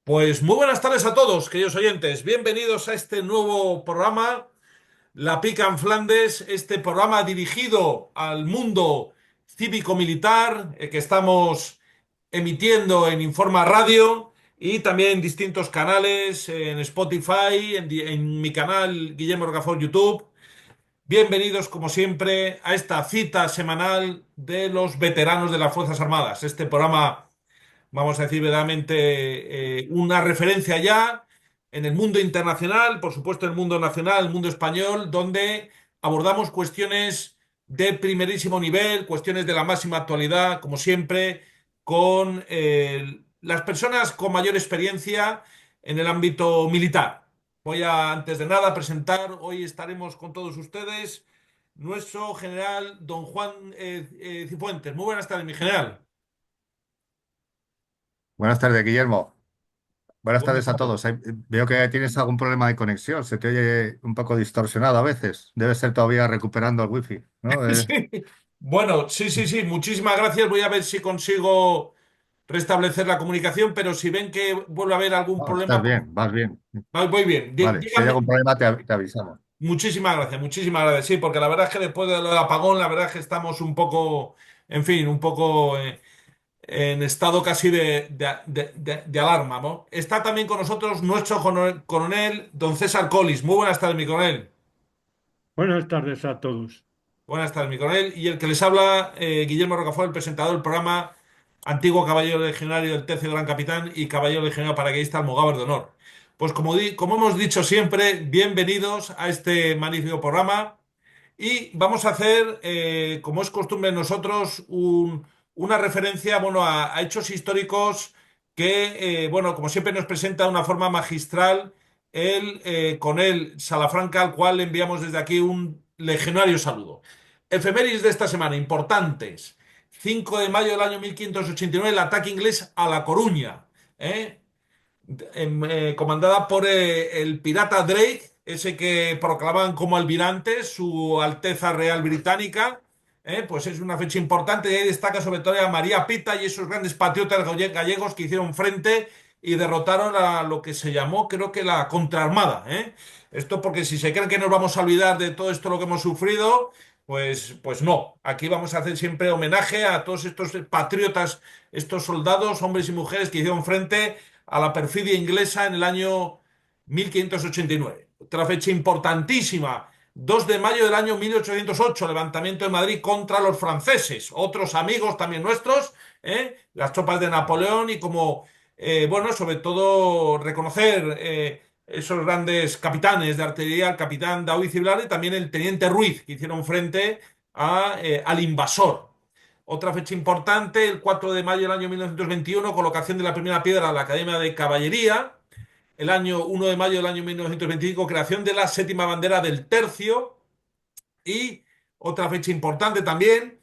Pues muy buenas tardes a todos, queridos oyentes. Bienvenidos a este nuevo programa, La Pica en Flandes, este programa dirigido al mundo cívico-militar que estamos emitiendo en Informa Radio y también en distintos canales, en Spotify, en mi canal Guillermo Rocafort YouTube. Bienvenidos, como siempre, a esta cita semanal de los veteranos de las Fuerzas Armadas. Este programa, vamos a decir verdaderamente, una referencia ya en el mundo internacional, por supuesto en el mundo nacional, el mundo español, donde abordamos cuestiones de primerísimo nivel, cuestiones de la máxima actualidad, como siempre, con las personas con mayor experiencia en el ámbito militar. Voy a, antes de nada, presentar, hoy estaremos con todos ustedes, nuestro general don Juan Cifuentes. Muy buenas tardes, mi general. Buenas tardes, Guillermo. Buenas Buenas tardes a tardes. todos. Veo que tienes algún problema de conexión. Se te oye un poco distorsionado a veces. Debe ser todavía recuperando el wifi, ¿no? Sí. Bueno, sí, sí, sí, muchísimas gracias. Voy a ver si consigo restablecer la comunicación, pero si ven que vuelve a haber algún No, estás problema, bien, vas bien. voy bien. Vale, si hay Díganme, algún problema te avisamos. muchísimas gracias, muchísimas gracias. Sí, porque la verdad es que después del apagón, la verdad es que estamos un poco, en fin, un poco en estado casi de alarma, ¿no? Está también con nosotros nuestro coronel, don César Colis. Muy buenas tardes, mi coronel. Buenas tardes a todos. Buenas tardes, mi coronel. Y el que les habla, Guillermo Rocafort, el presentador del programa, antiguo caballero legionario del Tercio Gran Capitán y caballero legionario paracaidista Almogávar de Honor. Pues como hemos dicho siempre, bienvenidos a este magnífico programa y vamos a hacer, como es costumbre en nosotros, una referencia, bueno, a hechos históricos que, bueno, como siempre nos presenta de una forma magistral el coronel Salafranca, al cual le enviamos desde aquí un legionario saludo. Efemérides de esta semana, importantes. 5 de mayo del año 1589, el ataque inglés a La Coruña, ¿eh? Comandada por el pirata Drake, ese que proclamaban como almirante, su Alteza Real Británica. Pues es una fecha importante y ahí destaca sobre todo a María Pita y esos grandes patriotas gallegos que hicieron frente y derrotaron a lo que se llamó, creo que la contraarmada. Esto porque si se creen que nos vamos a olvidar de todo esto lo que hemos sufrido, pues no. Aquí vamos a hacer siempre homenaje a todos estos patriotas, estos soldados, hombres y mujeres que hicieron frente a la perfidia inglesa en el año 1589. Otra fecha importantísima, 2 de mayo del año 1808, levantamiento de Madrid contra los franceses, otros amigos también nuestros, las tropas de Napoleón y como, bueno, sobre todo reconocer esos grandes capitanes de artillería, el capitán Daoiz Ciblar y también el teniente Ruiz, que hicieron frente al invasor. Otra fecha importante, el 4 de mayo del año 1921, colocación de la primera piedra a la Academia de Caballería. El año 1 de mayo del año 1925, creación de la séptima bandera del Tercio. Y otra fecha importante también,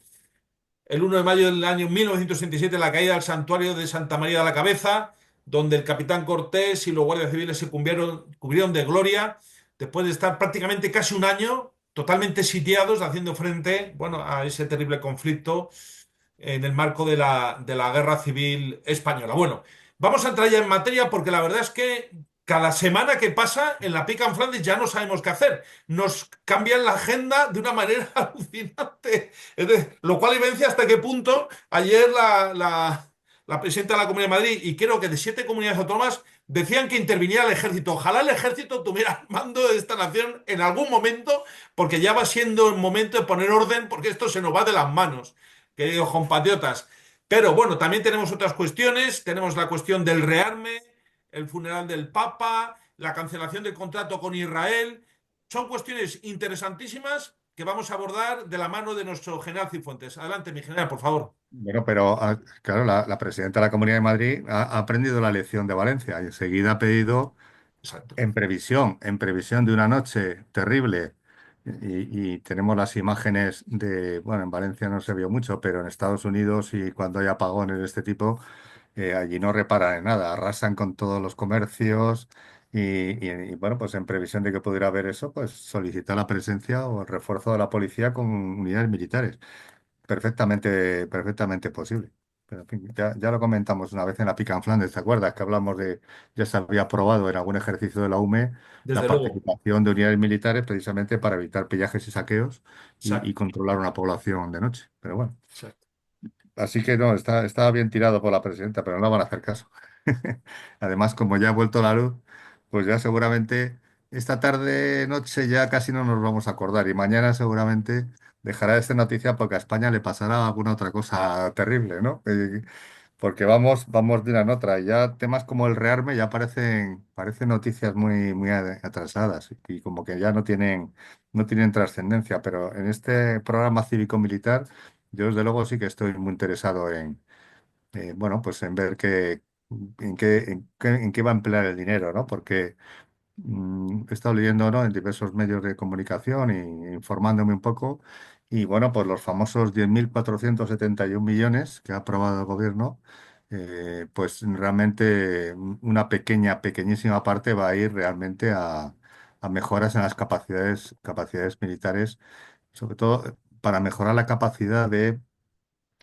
el 1 de mayo del año 1967, la caída del santuario de Santa María de la Cabeza, donde el capitán Cortés y los guardias civiles se cubrieron de gloria, después de estar prácticamente casi un año totalmente sitiados, haciendo frente, bueno, a ese terrible conflicto en el marco de la Guerra Civil Española. Bueno, vamos a entrar ya en materia porque la verdad es que cada semana que pasa en la Pica en Flandes ya no sabemos qué hacer. Nos cambian la agenda de una manera alucinante. Lo cual evidencia hasta qué punto ayer la presidenta de la Comunidad de Madrid y creo que de 7 comunidades autónomas decían que interviniera el ejército. Ojalá el ejército tuviera el mando de esta nación en algún momento, porque ya va siendo el momento de poner orden, porque esto se nos va de las manos, queridos compatriotas. Pero bueno, también tenemos otras cuestiones. Tenemos la cuestión del rearme, el funeral del Papa, la cancelación del contrato con Israel. Son cuestiones interesantísimas que vamos a abordar de la mano de nuestro general Cifuentes. Adelante, mi general, por favor. Bueno, pero claro, la presidenta de la Comunidad de Madrid ha aprendido la lección de Valencia y enseguida ha pedido, Exacto. en previsión de una noche terrible, y tenemos las imágenes bueno, en Valencia no se vio mucho, pero en Estados Unidos y cuando hay apagones de este tipo, allí no reparan en nada, arrasan con todos los comercios y, bueno, pues en previsión de que pudiera haber eso, pues solicita la presencia o el refuerzo de la policía con unidades militares. Perfectamente, perfectamente posible. Pero en fin, ya lo comentamos una vez en la Pica en Flandes, ¿te acuerdas? Que hablamos de, ya se había aprobado en algún ejercicio de la UME la Desde luego. participación de unidades militares precisamente para evitar pillajes y saqueos y Exacto, controlar una población de noche. Pero bueno, exacto. así que no, está bien tirado por la presidenta, pero no van a hacer caso. Además, como ya ha vuelto la luz, pues ya seguramente esta tarde, noche ya casi no nos vamos a acordar y mañana seguramente dejará de ser noticia porque a España le pasará alguna otra cosa terrible, ¿no? Porque vamos de una en otra. Y ya temas como el rearme ya parecen noticias muy atrasadas y como que ya no tienen trascendencia. Pero en este programa cívico-militar, yo desde luego sí que estoy muy interesado bueno, pues en ver en qué va a emplear el dinero, ¿no? Porque he estado leyendo, ¿no?, en diversos medios de comunicación e informándome un poco. Y bueno, pues los famosos 10.471 millones que ha aprobado el gobierno, pues realmente una pequeñísima parte va a ir realmente a mejoras en las capacidades militares, sobre todo para mejorar la capacidad de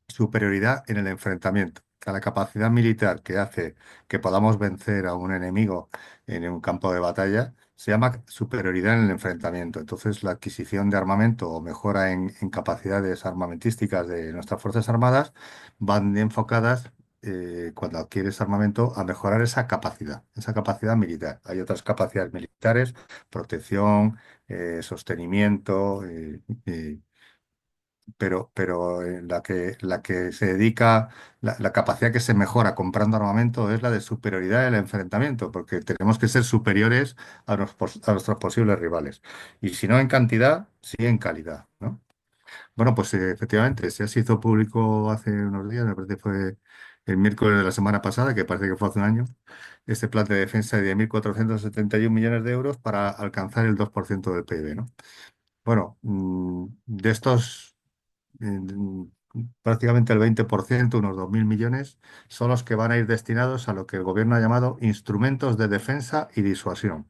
superioridad en el enfrentamiento. A la capacidad militar que hace que podamos vencer a un enemigo en un campo de batalla se llama superioridad en el enfrentamiento. Entonces, la adquisición de armamento o mejora en capacidades armamentísticas de nuestras Fuerzas Armadas van enfocadas, cuando adquieres armamento, a mejorar esa capacidad militar. Hay otras capacidades militares, protección, sostenimiento, pero la que se dedica, la capacidad que se mejora comprando armamento es la de superioridad del enfrentamiento, porque tenemos que ser superiores a nuestros posibles rivales. Y si no en cantidad, sí en calidad, ¿no? Bueno, pues efectivamente, se hizo público hace unos días, me parece que fue el miércoles de la semana pasada, que parece que fue hace un año, este plan de defensa de 10.471 millones de euros para alcanzar el 2% del PIB, ¿no? Bueno, de estos prácticamente el 20%, unos 2.000 millones, son los que van a ir destinados a lo que el gobierno ha llamado instrumentos de defensa y disuasión.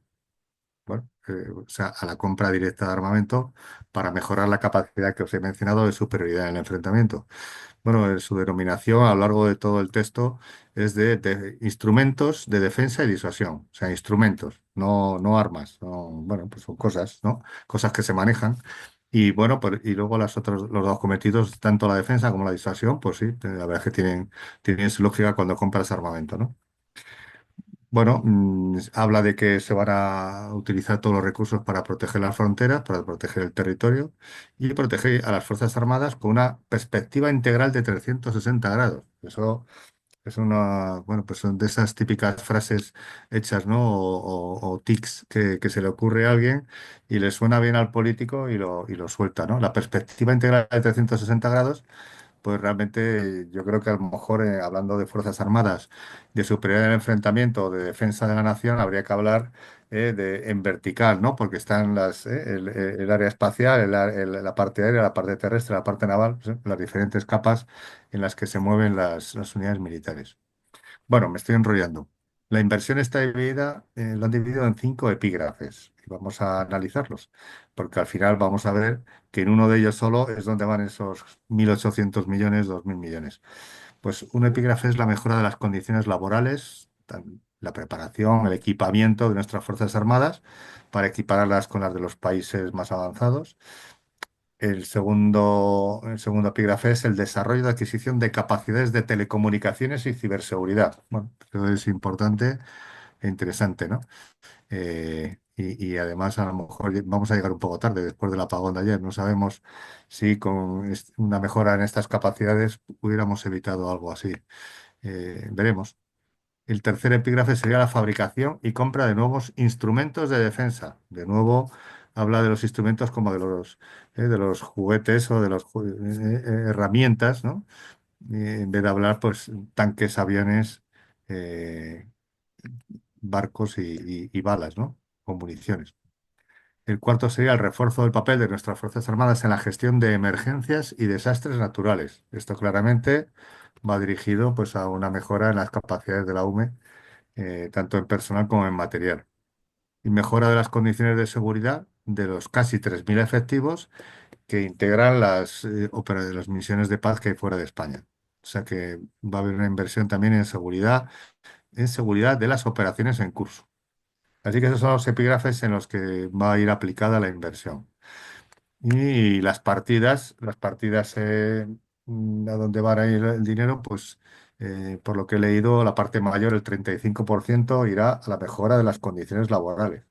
Bueno, o sea, a la compra directa de armamento para mejorar la capacidad que os he mencionado de superioridad en el enfrentamiento. Bueno, su denominación a lo largo de todo el texto es de instrumentos de defensa y disuasión. O sea, instrumentos, no armas. Bueno, pues son cosas, ¿no? Cosas que se manejan. Y bueno, y luego los dos cometidos, tanto la defensa como la disuasión, pues sí, la verdad es que tienen su lógica cuando compras armamento, ¿no? Bueno, habla de que se van a utilizar todos los recursos para proteger las fronteras, para proteger el territorio y proteger a las Fuerzas Armadas con una perspectiva integral de 360 grados. Eso es bueno, pues son de esas típicas frases hechas, ¿no? O tics que se le ocurre a alguien y le suena bien al político y lo suelta, ¿no? La perspectiva integral de 360 grados, pues realmente yo creo que a lo mejor, hablando de Fuerzas Armadas, de superioridad en el enfrentamiento, de defensa de la nación, habría que hablar, en vertical, ¿no? Porque están el área espacial, la parte aérea, la parte terrestre, la parte naval, pues, las diferentes capas en las que se mueven las unidades militares. Bueno, me estoy enrollando. La inversión está dividida, lo han dividido en 5 epígrafes y vamos a analizarlos, porque al final vamos a ver que en uno de ellos solo es donde van esos 1.800 millones, 2.000 millones. Pues un epígrafe es la mejora de las condiciones laborales, la preparación, el equipamiento de nuestras Fuerzas Armadas para equipararlas con las de los países más avanzados. El segundo epígrafe es el desarrollo de adquisición de capacidades de telecomunicaciones y ciberseguridad. Bueno, eso es importante e interesante, ¿no? Y además a lo mejor vamos a llegar un poco tarde después del apagón de ayer. No sabemos si con una mejora en estas capacidades hubiéramos evitado algo así. Veremos. El tercer epígrafe sería la fabricación y compra de nuevos instrumentos de defensa. De nuevo, habla de los instrumentos como de los juguetes o de las herramientas, ¿no? En vez de hablar, pues, tanques, aviones, eh, barcos y balas, ¿no? O municiones. El cuarto sería el refuerzo del papel de nuestras Fuerzas Armadas en la gestión de emergencias y desastres naturales. Esto claramente va dirigido, pues, a una mejora en las capacidades de la UME, tanto en personal como en material. Y mejora de las condiciones de seguridad de los casi 3.000 efectivos que integran las misiones de paz que hay fuera de España. O sea que va a haber una inversión también en seguridad de las operaciones en curso. Así que esos son los epígrafes en los que va a ir aplicada la inversión. Y las partidas a donde va a ir el dinero, pues por lo que he leído, la parte mayor, el 35%, irá a la mejora de las condiciones laborales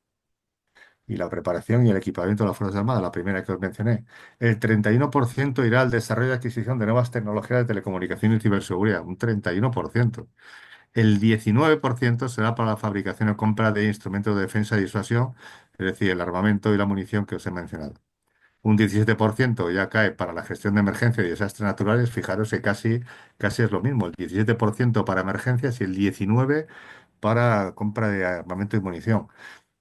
y la preparación y el equipamiento de las Fuerzas Armadas, la primera que os mencioné. El 31% irá al desarrollo y adquisición de nuevas tecnologías de telecomunicación y ciberseguridad, un 31%. El 19% será para la fabricación o compra de instrumentos de defensa y disuasión, es decir, el armamento y la munición que os he mencionado. Un 17% ya cae para la gestión de emergencias y desastres naturales. Fijaros que casi es lo mismo, el 17% para emergencias y el 19% para compra de armamento y munición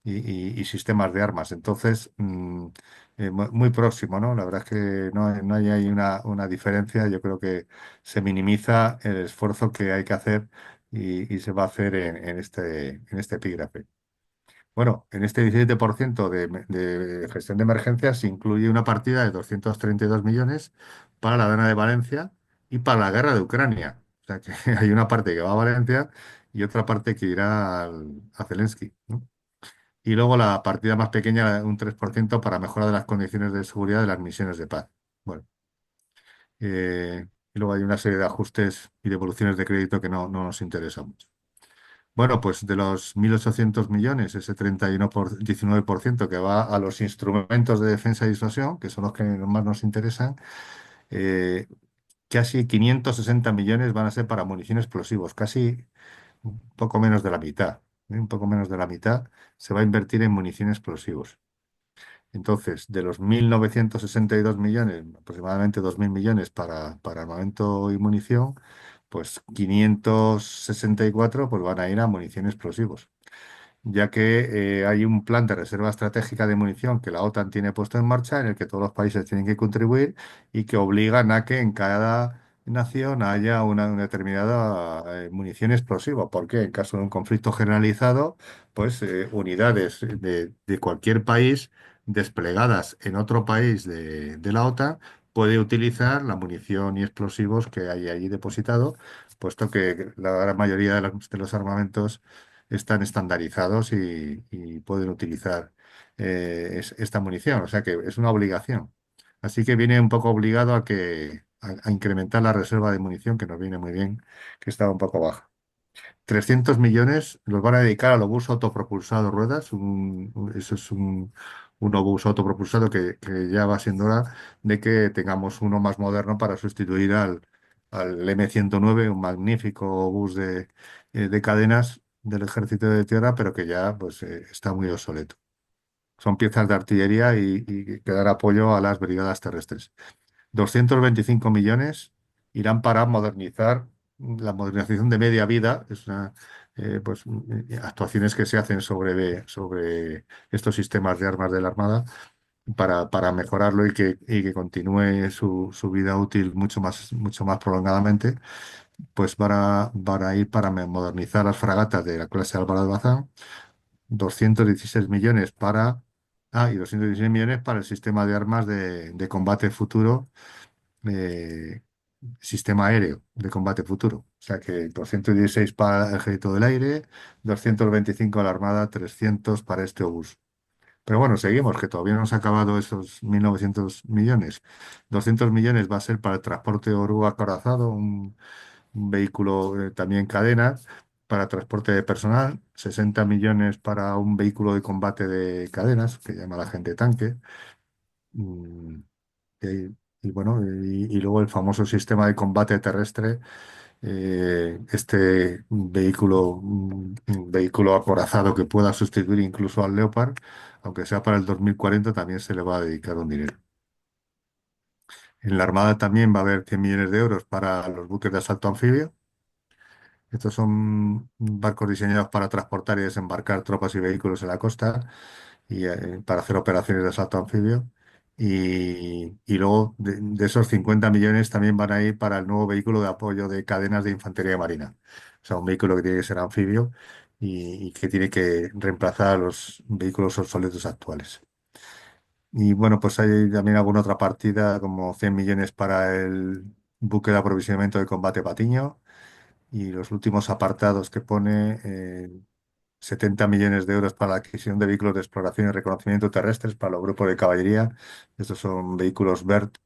y sistemas de armas. Entonces, muy próximo, ¿no? La verdad es que no hay ahí una diferencia. Yo creo que se minimiza el esfuerzo que hay que hacer y se va a hacer en este epígrafe. Bueno, en este 17% de gestión de emergencias se incluye una partida de 232 millones para la Dana de Valencia y para la guerra de Ucrania. O sea que hay una parte que va a Valencia y otra parte que irá a Zelensky, ¿no? Y luego la partida más pequeña, un 3% para mejora de las condiciones de seguridad de las misiones de paz. Bueno, y luego hay una serie de ajustes y devoluciones de crédito que no nos interesan mucho. Bueno, pues de los 1.800 millones, ese 19% que va a los instrumentos de defensa y disuasión, que son los que más nos interesan, eh, casi 560 millones van a ser para munición explosivos, casi un poco menos de la mitad. Un poco menos de la mitad se va a invertir en munición explosivos. Entonces, de los 1.962 millones, aproximadamente 2.000 millones para armamento y munición, pues 564 pues van a ir a munición explosivos, ya que hay un plan de reserva estratégica de munición que la OTAN tiene puesto en marcha, en el que todos los países tienen que contribuir y que obligan a que en cada nación haya una determinada munición explosiva, porque en caso de un conflicto generalizado, pues unidades de cualquier país desplegadas en otro país de la OTAN puede utilizar la munición y explosivos que hay allí depositado, puesto que la gran mayoría de los armamentos están estandarizados y pueden utilizar esta munición. O sea que es una obligación. Así que viene un poco obligado a incrementar la reserva de munición, que nos viene muy bien, que estaba un poco baja. 300 millones los van a dedicar al obús autopropulsado ruedas. Eso es un obús autopropulsado que ya va siendo hora de que tengamos uno más moderno para sustituir al M109, un magnífico obús de cadenas del ejército de tierra, pero que ya pues, está muy obsoleto. Son piezas de artillería y que dan apoyo a las brigadas terrestres. 225 millones irán para modernizar la modernización de media vida, es pues, actuaciones que se hacen sobre estos sistemas de armas de la Armada para mejorarlo y que continúe su vida útil mucho más prolongadamente, pues van a ir para modernizar las fragatas de la clase Álvaro de Bazán, 216 millones y 216 millones para el sistema de armas de combate futuro, eh, sistema aéreo de combate futuro. O sea que 216 para el Ejército del Aire, 225 a la Armada, 300 para este obús. Pero bueno, seguimos, que todavía no se ha acabado esos 1.900 millones. 200 millones va a ser para el transporte oruga acorazado, un vehículo también cadena para transporte de personal, 60 millones para un vehículo de combate de cadenas, que llama la gente tanque. Mm, y bueno, y luego el famoso sistema de combate terrestre, este vehículo, un vehículo acorazado que pueda sustituir incluso al Leopard, aunque sea para el 2040, también se le va a dedicar un dinero. En la Armada también va a haber 100 millones de euros para los buques de asalto anfibio. Estos son barcos diseñados para transportar y desembarcar tropas y vehículos en la costa y para hacer operaciones de asalto anfibio. Y luego de esos 50 millones también van a ir para el nuevo vehículo de apoyo de cadenas de infantería marina. O sea, un vehículo que tiene que ser anfibio y que tiene que reemplazar a los vehículos obsoletos actuales. Y bueno, pues hay también alguna otra partida, como 100 millones para el buque de aprovisionamiento de combate Patiño, y los últimos apartados que pone 70 millones de euros para la adquisición de vehículos de exploración y reconocimiento terrestres para los grupos de caballería. Estos son vehículos BERT.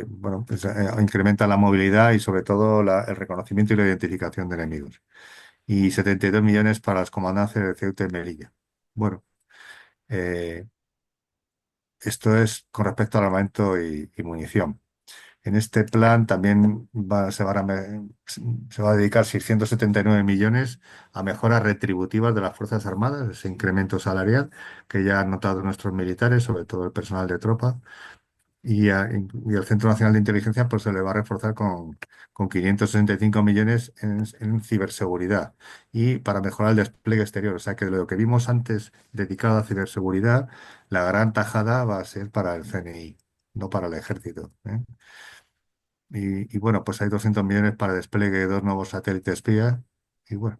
Bueno, pues, incrementa la movilidad y sobre todo el reconocimiento y la identificación de enemigos. Y 72 millones para las comandancias de Ceuta y Melilla. Bueno, eh, esto es con respecto al armamento y munición. En este plan también se va a dedicar 679 millones a mejoras retributivas de las Fuerzas Armadas, ese incremento salarial que ya han notado nuestros militares, sobre todo el personal de tropa. Y el Centro Nacional de Inteligencia pues se le va a reforzar con 565 millones en ciberseguridad y para mejorar el despliegue exterior. O sea que de lo que vimos antes dedicado a ciberseguridad, la gran tajada va a ser para el CNI, no para el ejército, ¿eh? Y bueno, pues hay 200 millones para despliegue de dos nuevos satélites espía. Y bueno,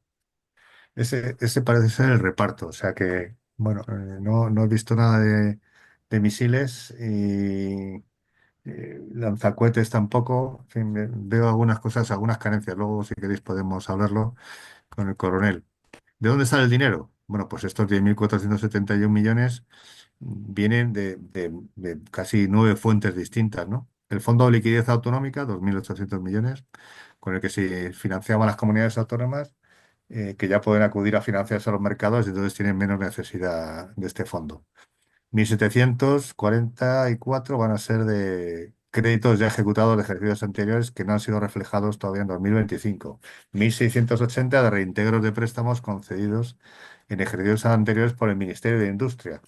ese parece ser el reparto. O sea que, bueno, no he visto nada de misiles y lanzacohetes tampoco. En fin, veo algunas cosas, algunas carencias. Luego, si queréis, podemos hablarlo con el coronel. ¿De dónde sale el dinero? Bueno, pues estos 10.471 millones vienen de casi 9 fuentes distintas, ¿no? El Fondo de Liquidez Autonómica, 2.800 millones, con el que se financiaban las comunidades autónomas, que ya pueden acudir a financiarse a los mercados y entonces tienen menos necesidad de este fondo. 1.744 van a ser de créditos ya ejecutados de ejercicios anteriores que no han sido reflejados todavía en 2025. 1.680 de reintegros de préstamos concedidos en ejercicios anteriores por el Ministerio de Industria.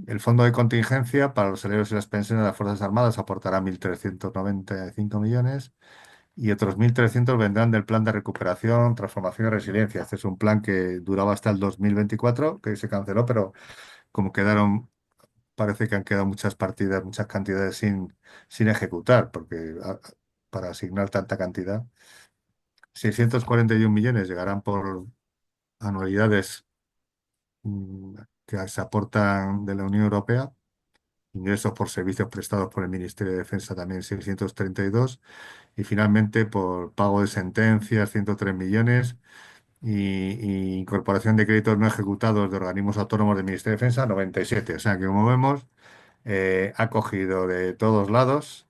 El fondo de contingencia para los salarios y las pensiones de las Fuerzas Armadas aportará 1.395 millones y otros 1.300 vendrán del Plan de Recuperación, Transformación y Resiliencia. Este es un plan que duraba hasta el 2024, que se canceló, pero como parece que han quedado muchas partidas, muchas cantidades sin ejecutar, porque para asignar tanta cantidad, 641 millones llegarán por anualidades mm, que se aportan de la Unión Europea. Ingresos por servicios prestados por el Ministerio de Defensa también 632 y finalmente por pago de sentencias 103 millones y incorporación de créditos no ejecutados de organismos autónomos del Ministerio de Defensa 97. O sea que como vemos ha cogido de todos lados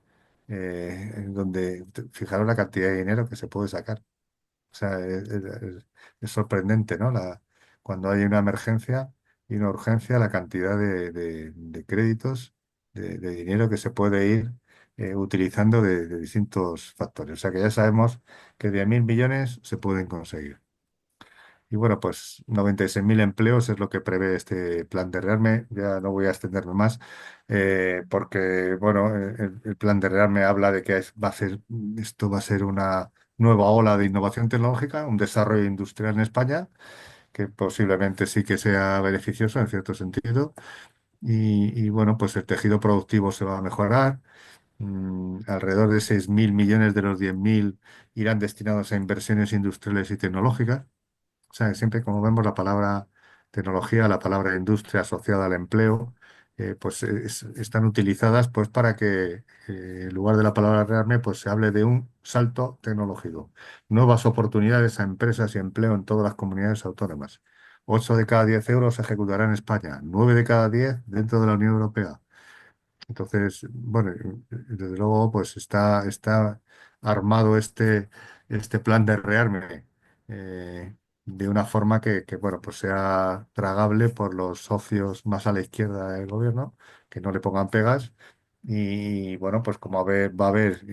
donde fijaros la cantidad de dinero que se puede sacar. O sea, es sorprendente, ¿no? Cuando hay una emergencia y una urgencia, la cantidad de créditos, de dinero que se puede ir utilizando de distintos factores. O sea, que ya sabemos que 10.000 millones se pueden conseguir. Y bueno, pues 96.000 empleos es lo que prevé este plan de rearme. Ya no voy a extenderme más, porque bueno, el plan de rearme habla de que esto va a ser una nueva ola de innovación tecnológica, un desarrollo industrial en España, que posiblemente sí que sea beneficioso en cierto sentido. Y bueno, pues el tejido productivo se va a mejorar. Alrededor de 6.000 millones de los 10.000 irán destinados a inversiones industriales y tecnológicas. O sea, siempre como vemos la palabra tecnología, la palabra industria asociada al empleo, pues están utilizadas pues para que en lugar de la palabra rearme, pues se hable de un salto tecnológico. Nuevas oportunidades a empresas y empleo en todas las comunidades autónomas. 8 de cada 10 euros se ejecutará en España, 9 de cada 10 dentro de la Unión Europea. Entonces, bueno, desde luego, pues está armado este plan de rearme de una forma bueno, pues sea tragable por los socios más a la izquierda del gobierno, que no le pongan pegas. Y bueno, pues como va a haber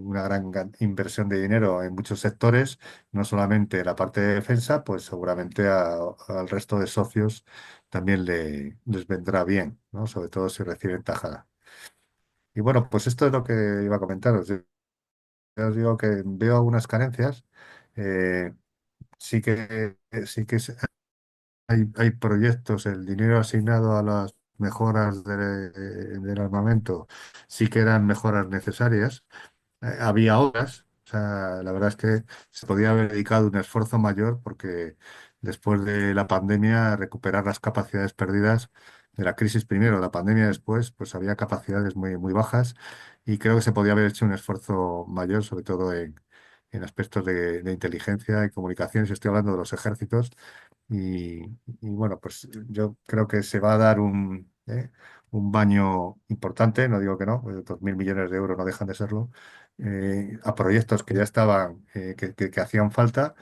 una gran inversión de dinero en muchos sectores, no solamente la parte de defensa, pues seguramente al resto de socios también les vendrá bien, ¿no? Sobre todo si reciben tajada. Y bueno, pues esto es lo que iba a comentaros. Yo os digo que veo algunas carencias. Eh, sí que hay proyectos, el dinero asignado a las mejoras del armamento sí que eran mejoras necesarias. Había otras, o sea, la verdad es que se podía haber dedicado un esfuerzo mayor porque después de la pandemia recuperar las capacidades perdidas de la crisis primero, de la pandemia después, pues había capacidades muy bajas y creo que se podía haber hecho un esfuerzo mayor, sobre todo en aspectos de inteligencia y comunicaciones. Estoy hablando de los ejércitos y bueno, pues yo creo que se va a dar un baño importante, no digo que no, 2.000 millones de euros no dejan de serlo, a proyectos que ya estaban, que hacían falta,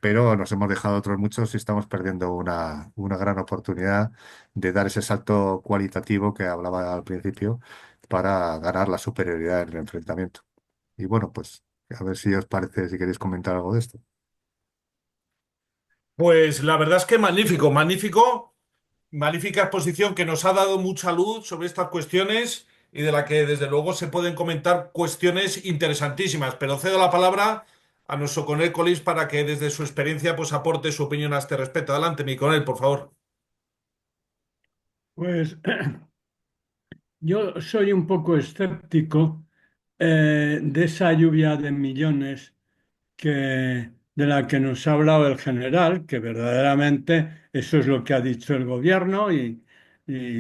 pero nos hemos dejado otros muchos y estamos perdiendo una gran oportunidad de dar ese salto cualitativo que hablaba al principio para ganar la superioridad en el enfrentamiento. Y bueno, pues a ver si os parece, si queréis comentar algo de esto. Pues la verdad es que magnífico, magnífico, magnífica exposición que nos ha dado mucha luz sobre estas cuestiones y de la que desde luego se pueden comentar cuestiones interesantísimas. Pero cedo la palabra a nuestro coronel Colís para que desde su experiencia pues aporte su opinión a este respecto. Adelante, mi coronel, por favor. Pues yo soy un poco escéptico de esa lluvia de millones de la que nos ha hablado el general, que verdaderamente eso es lo que ha dicho el gobierno y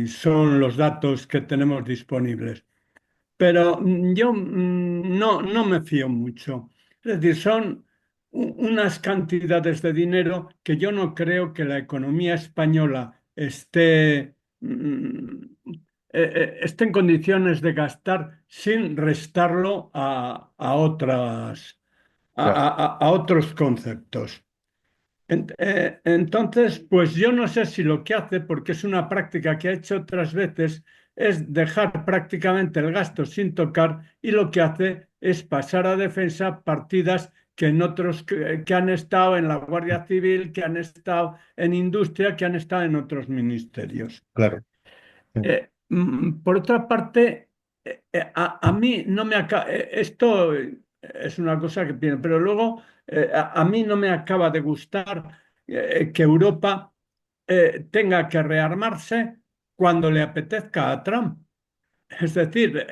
son los datos que tenemos disponibles. Pero yo no me fío mucho. Es decir, son unas cantidades de dinero que yo no creo que la economía española esté en condiciones de gastar sin restarlo a Claro. a otros conceptos. Entonces, pues yo no sé si lo que hace, porque es una práctica que ha hecho otras veces, es dejar prácticamente el gasto sin tocar y lo que hace es pasar a defensa partidas que en otros que han estado en la Guardia Civil, que han estado en industria, que han estado en otros ministerios. Claro. Sí. Por otra parte, a mí no me acaba, esto es una cosa que pienso, pero luego a mí no me acaba de gustar que Europa tenga que rearmarse cuando le apetezca a Trump. Es decir,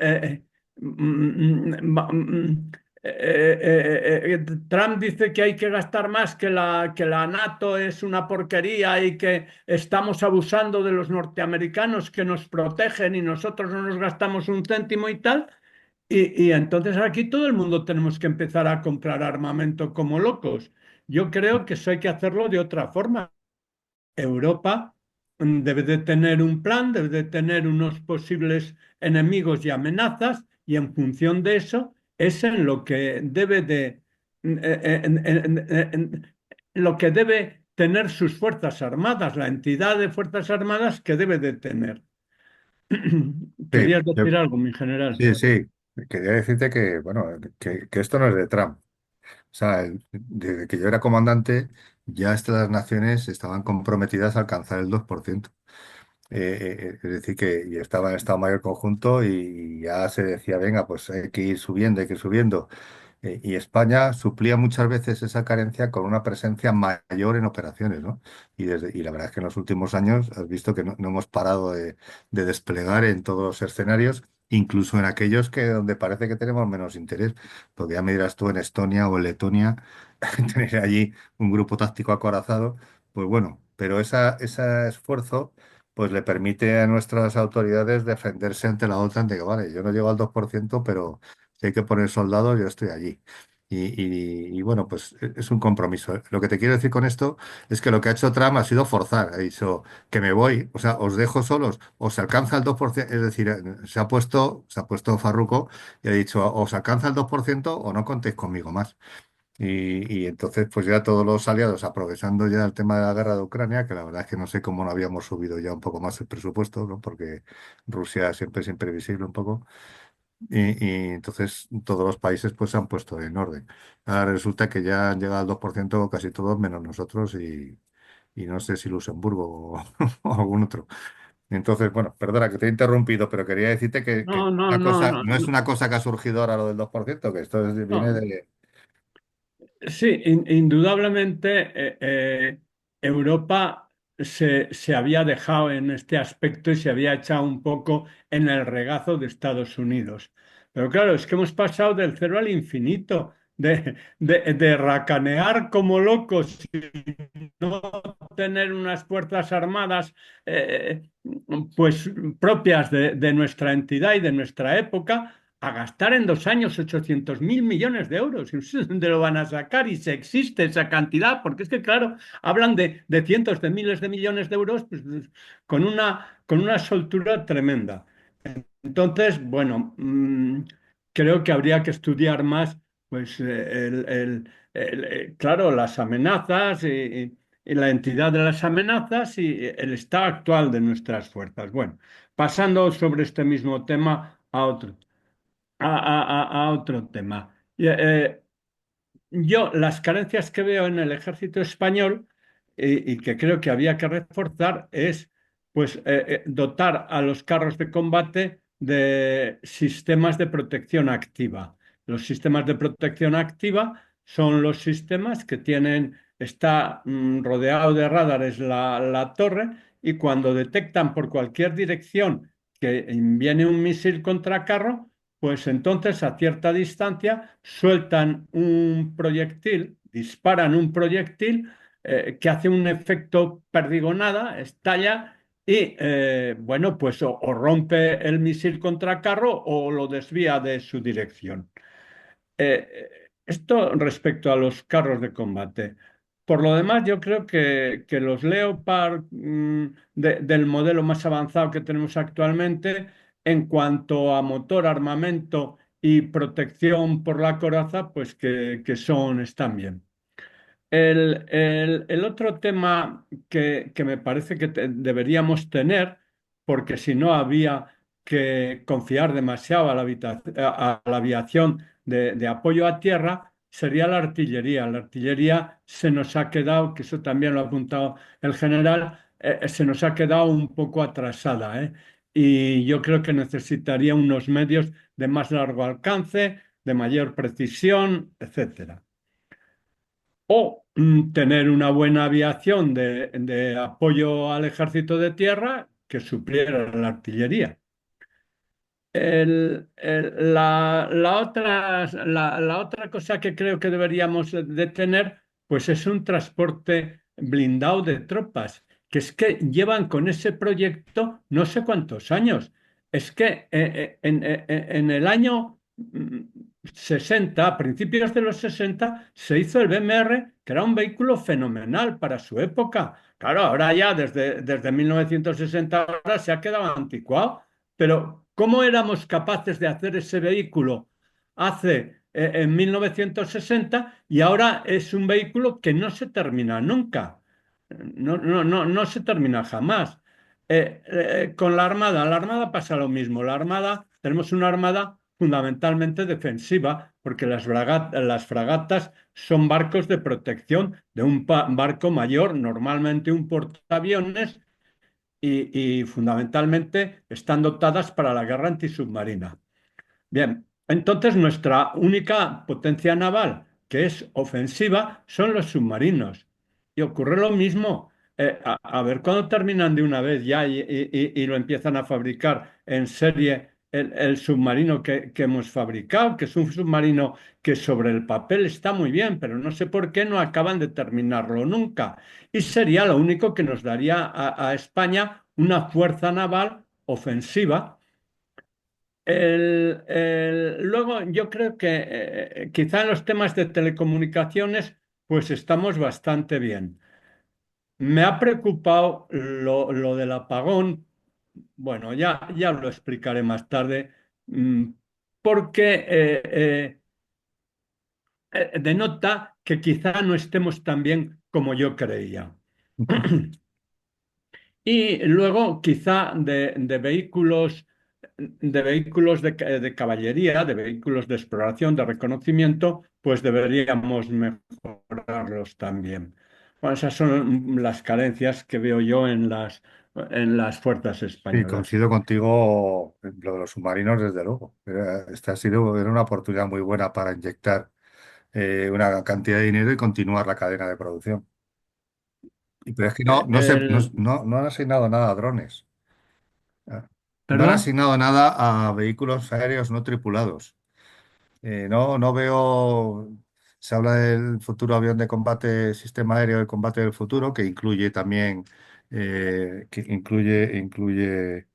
Trump dice que hay que gastar más, que la NATO es una porquería y que estamos abusando de los norteamericanos que nos protegen y nosotros no nos gastamos un céntimo y tal. Y entonces aquí todo el mundo tenemos que empezar a comprar armamento como locos. Yo creo que eso hay que hacerlo de otra forma. Europa debe de tener un plan, debe de tener unos posibles enemigos y amenazas, y en función de eso es en lo que debe lo que debe tener sus fuerzas armadas, la entidad de fuerzas armadas que debe de tener. Sí, ¿Querías decir algo, mi general? sí, sí. Quería decirte que, bueno, que esto no es de Trump. O sea, desde que yo era comandante, ya estas naciones estaban comprometidas a alcanzar el 2%. Es decir, que y estaba en Estado Mayor Conjunto y ya se decía, venga, pues hay que ir subiendo, hay que ir subiendo. Y España suplía muchas veces esa carencia con una presencia mayor en operaciones, ¿no? Y la verdad es que en los últimos años has visto que no hemos parado de desplegar en todos los escenarios, incluso en aquellos que donde parece que tenemos menos interés. Porque ya me dirás tú en Estonia o en Letonia, tener allí un grupo táctico acorazado, pues bueno, pero ese esfuerzo pues le permite a nuestras autoridades defenderse ante la OTAN de que, vale, yo no llego al 2%, pero si hay que poner soldados, yo estoy allí. Y bueno, pues es un compromiso. Lo que te quiero decir con esto es que lo que ha hecho Trump ha sido forzar. Ha dicho que me voy, o sea, os dejo solos, o se alcanza el 2%, es decir, se ha puesto farruco y ha dicho, os alcanza el 2% o no contéis conmigo más. Y entonces, pues ya todos los aliados, aprovechando ya el tema de la guerra de Ucrania, que la verdad es que no sé cómo no habíamos subido ya un poco más el presupuesto, ¿no? Porque Rusia siempre es imprevisible un poco. Y entonces todos los países pues se han puesto en orden. Ahora resulta que ya han llegado al 2% casi todos menos nosotros y no sé si Luxemburgo o algún otro. Entonces, bueno, perdona que te he interrumpido, pero quería decirte que No, no, una no, cosa, no, no es no. una cosa que ha surgido ahora lo del 2%, que esto viene No. de... Sí, indudablemente Europa se había dejado en este aspecto y se había echado un poco en el regazo de Estados Unidos. Pero claro, es que hemos pasado del cero al infinito, de racanear como locos y no tener unas fuerzas armadas pues propias de nuestra entidad y de nuestra época, a gastar en 2 años 800.000 millones de euros. No sé dónde lo van a sacar y si existe esa cantidad, porque es que, claro, hablan de cientos de miles de millones de euros pues, con una soltura tremenda. Entonces, bueno, creo que habría que estudiar más, pues, claro, las amenazas y la entidad de las amenazas y el estado actual de nuestras fuerzas. Bueno, pasando sobre este mismo tema a otro, a otro tema. Yo las carencias que veo en el ejército español y que creo que había que reforzar es pues dotar a los carros de combate de sistemas de protección activa. Los sistemas de protección activa son los sistemas que está rodeado de radares la torre y cuando detectan por cualquier dirección que viene un misil contra carro, pues entonces a cierta distancia sueltan un proyectil, disparan un proyectil que hace un efecto perdigonada, estalla y, bueno, pues o rompe el misil contra carro o lo desvía de su dirección. Esto respecto a los carros de combate. Por lo demás, yo creo que los Leopard del modelo más avanzado que tenemos actualmente, en cuanto a motor, armamento y protección por la coraza, pues están bien. El otro tema que me parece que deberíamos tener, porque si no había que confiar demasiado a la aviación de apoyo a tierra, sería la artillería. La artillería se nos ha quedado, que eso también lo ha apuntado el general, se nos ha quedado un poco atrasada, ¿eh? Y yo creo que necesitaría unos medios de más largo alcance, de mayor precisión, etcétera. O tener una buena aviación de apoyo al ejército de tierra que supliera la artillería. La otra cosa que creo que deberíamos de tener, pues es un transporte blindado de tropas, que es que llevan con ese proyecto no sé cuántos años. Es que en el año 60, a principios de los 60, se hizo el BMR, que era un vehículo fenomenal para su época. Claro, ahora ya desde 1960 ahora se ha quedado anticuado. Pero ¿cómo éramos capaces de hacer ese vehículo en 1960 y ahora es un vehículo que no se termina nunca? No, no, no, no se termina jamás. Con la Armada pasa lo mismo. Tenemos una Armada fundamentalmente defensiva porque las fragatas son barcos de protección de un barco mayor, normalmente un portaaviones y fundamentalmente están dotadas para la guerra antisubmarina. Bien, entonces nuestra única potencia naval, que es ofensiva, son los submarinos. Y ocurre lo mismo. A ver cuándo terminan de una vez ya y lo empiezan a fabricar en serie el submarino que hemos fabricado, que es un submarino que sobre el papel está muy bien, pero no sé por qué no acaban de terminarlo nunca. Y sería lo único que nos daría a España una fuerza naval ofensiva. Luego, yo creo que quizá en los temas de telecomunicaciones, pues estamos bastante bien. Me ha preocupado lo del apagón. Bueno, ya lo explicaré más tarde, mm, porque denota que quizá no estemos tan bien como yo creía. Y luego quizá de caballería, de vehículos de exploración, de reconocimiento, pues deberíamos mejorarlos también. Bueno, esas son las carencias que veo yo en las fuerzas Y españolas. coincido contigo en lo de los submarinos, desde luego. Era una oportunidad muy buena para inyectar una cantidad de dinero y continuar la cadena de producción. Pero es que no, Eh, no, el- no han asignado nada a drones. No han ¿Perdón? asignado nada a vehículos aéreos no tripulados. No veo. se habla del futuro avión de combate, sistema aéreo de combate del futuro, que incluye también, incluye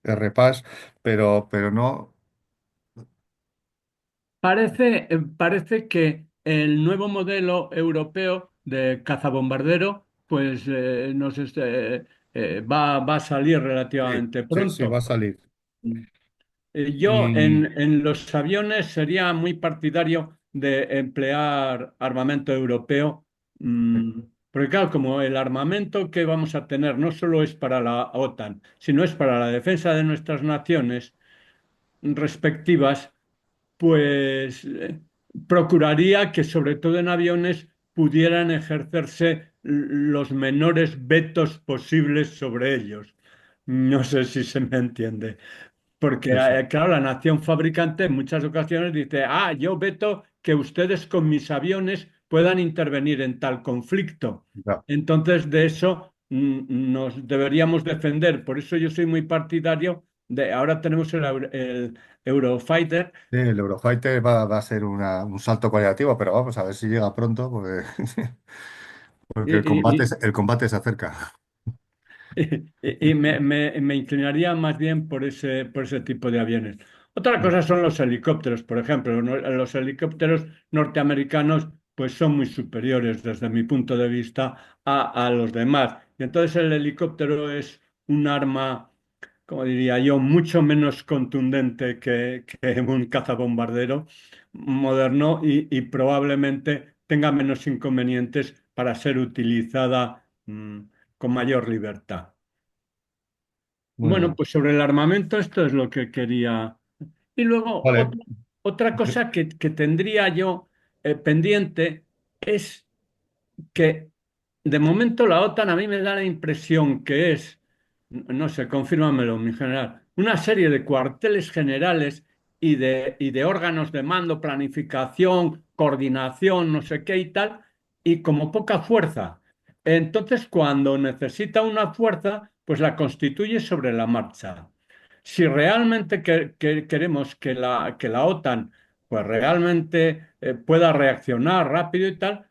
RPAS, pero no. Parece que el nuevo modelo europeo de cazabombardero pues va a salir Sí, relativamente sí, sí, va a pronto. salir. Yo Y en los aviones sería muy partidario de emplear armamento europeo, mm, porque claro, como el armamento que vamos a tener no solo es para la OTAN, sino es para la defensa de nuestras naciones respectivas, pues procuraría que sobre todo en aviones pudieran ejercerse los menores vetos posibles sobre ellos. No sé si se me entiende. Porque, sí, sí, claro, la nación fabricante en muchas ocasiones dice, yo veto que ustedes con mis aviones puedan intervenir en tal conflicto. ya. Entonces, de eso nos deberíamos defender. Por eso yo soy muy partidario de, ahora tenemos el Eurofighter. Sí, el Eurofighter va a ser un salto cualitativo, pero vamos a ver si llega pronto, porque, y, porque y- el combate se acerca. y me inclinaría más bien por ese tipo de aviones. Otra Mm. cosa son los helicópteros, por ejemplo. Los helicópteros norteamericanos pues son muy superiores desde mi punto de vista a los demás. Y entonces el helicóptero es un arma, como diría yo, mucho menos contundente que un cazabombardero moderno y probablemente tenga menos inconvenientes para ser utilizada con mayor libertad. Muy Bueno, bien. pues sobre el armamento esto es lo que quería. Y luego Vale. otra cosa que tendría yo pendiente es que de momento la OTAN a mí me da la impresión que es, no sé, confírmamelo, mi general, una serie de cuarteles generales y de órganos de mando, planificación, coordinación, no sé qué y tal, y como poca fuerza. Entonces, cuando necesita una fuerza, pues la constituye sobre la marcha. Si realmente queremos que la OTAN pues realmente pueda reaccionar rápido y tal,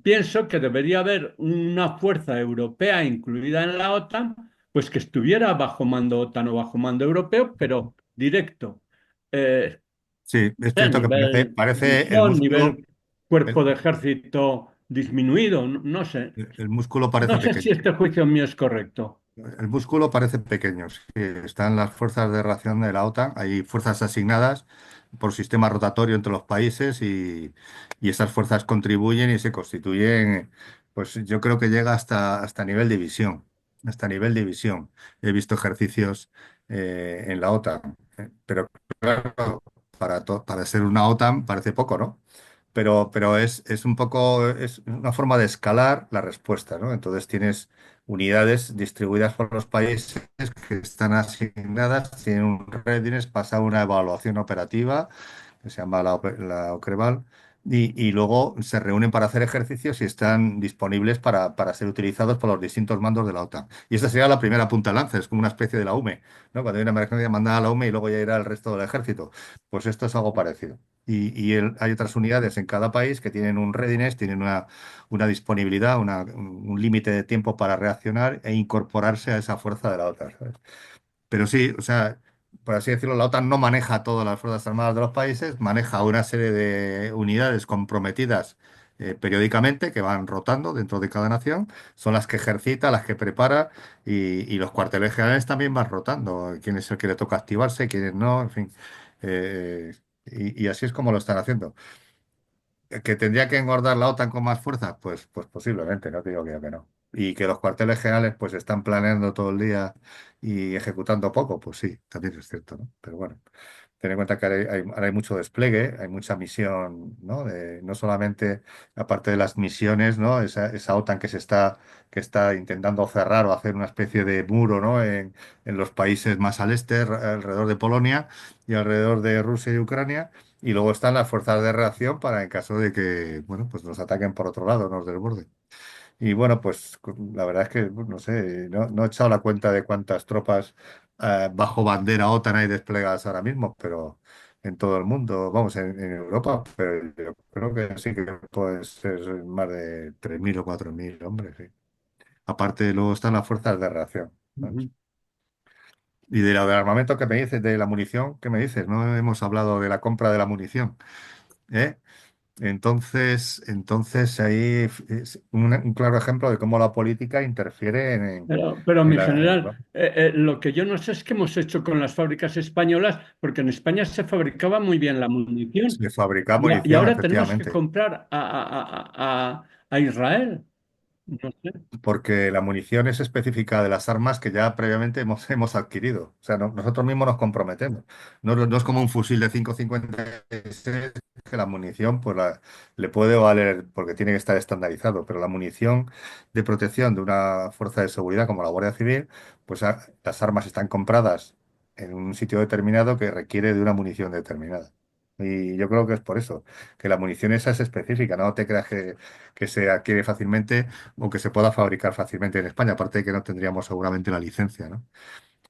pienso que debería haber una fuerza europea incluida en la OTAN, pues que estuviera bajo mando OTAN o bajo mando europeo, pero directo. Eh, Sí, es a cierto que parece, nivel parece división, nivel cuerpo el, de ejército disminuido, no, no sé. el músculo parece No sé si pequeño. este juicio mío es correcto. El músculo parece pequeño. Sí. Están las fuerzas de reacción de la OTAN, hay fuerzas asignadas por sistema rotatorio entre los países y esas fuerzas contribuyen y se constituyen, pues yo creo que llega hasta nivel división, hasta nivel división. He visto ejercicios en la OTAN, pero claro, para ser una OTAN parece poco, ¿no? Pero es un poco, es una forma de escalar la respuesta, ¿no? Entonces tienes unidades distribuidas por los países que están asignadas, tienen un readiness, pasa una evaluación operativa, que se llama la OCREVAL, y luego se reúnen para hacer ejercicios y están disponibles para ser utilizados por los distintos mandos de la OTAN. Y esta sería la primera punta de lanza, es como una especie de la UME, ¿no? Cuando hay una emergencia, mandada a la UME y luego ya irá el resto del ejército. Pues esto es algo parecido. Hay otras unidades en cada país que tienen un readiness, tienen una disponibilidad, un límite de tiempo para reaccionar e incorporarse a esa fuerza de la OTAN, ¿sabes? Pero sí, o sea, por así decirlo, la OTAN no maneja todas las fuerzas armadas de los países, maneja una serie de unidades comprometidas periódicamente que van rotando dentro de cada nación, son las que ejercita, las que prepara y los cuarteles generales también van rotando, quién es el que le toca activarse, quiénes no, en fin. Y así es como lo están haciendo. ¿Que tendría que engordar la OTAN con más fuerza? Pues posiblemente, no te digo que no. Y que los cuarteles generales pues están planeando todo el día y ejecutando poco, pues sí, también es cierto, ¿no? Pero bueno, ten en cuenta que ahora hay mucho despliegue, hay mucha misión, ¿no? No solamente, aparte de las misiones, ¿no? Esa OTAN que está intentando cerrar o hacer una especie de muro, ¿no? En los países más al este, alrededor de Polonia y alrededor de Rusia y Ucrania. Y luego están las fuerzas de reacción para en caso de que, bueno, pues nos ataquen por otro lado, nos desborden. Y bueno, pues la verdad es que, pues, no sé, no he echado la cuenta de cuántas tropas bajo bandera OTAN hay desplegadas ahora mismo, en todo el mundo, vamos, en Europa, pero yo creo que sí que puede ser más de 3.000 o 4.000 hombres, sí. Aparte, luego están las fuerzas de reacción, ¿sabes? Ujú. Y de lo del armamento que me dices, de la munición, ¿qué me dices? No hemos hablado de la compra de la munición, ¿eh? Entonces ahí es un claro ejemplo de cómo la política interfiere Pero en mi la... general, lo que yo no sé es qué hemos hecho con las fábricas españolas, porque en España se fabricaba muy bien la munición Se fabrica y munición, ahora tenemos que efectivamente. comprar a Israel. No sé. Porque la munición es específica de las armas que ya previamente hemos adquirido. O sea, nosotros mismos nos comprometemos. No es como un fusil de 5,56 que la munición pues le puede valer porque tiene que estar estandarizado, pero la munición de protección de una fuerza de seguridad como la Guardia Civil, pues las armas están compradas en un sitio determinado que requiere de una munición determinada. Y yo creo que es por eso, que la munición esa es específica, no te creas que se adquiere fácilmente o que se pueda fabricar fácilmente en España, aparte de que no tendríamos seguramente la licencia, ¿no?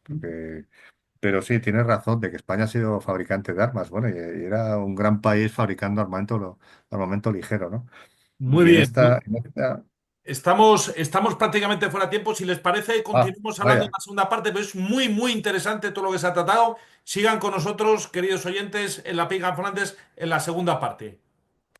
Porque- pero sí, tienes razón de que España ha sido fabricante de armas, bueno, y era un gran país fabricando armamento ligero, ¿no? Muy Y en bien. esta, en esta- Estamos prácticamente fuera de tiempo. Si les parece, continuamos hablando en vaya, la segunda parte, pero es muy, muy interesante todo lo que se ha tratado. Sigan con nosotros, queridos oyentes, en La Piga Flandes, en la segunda parte.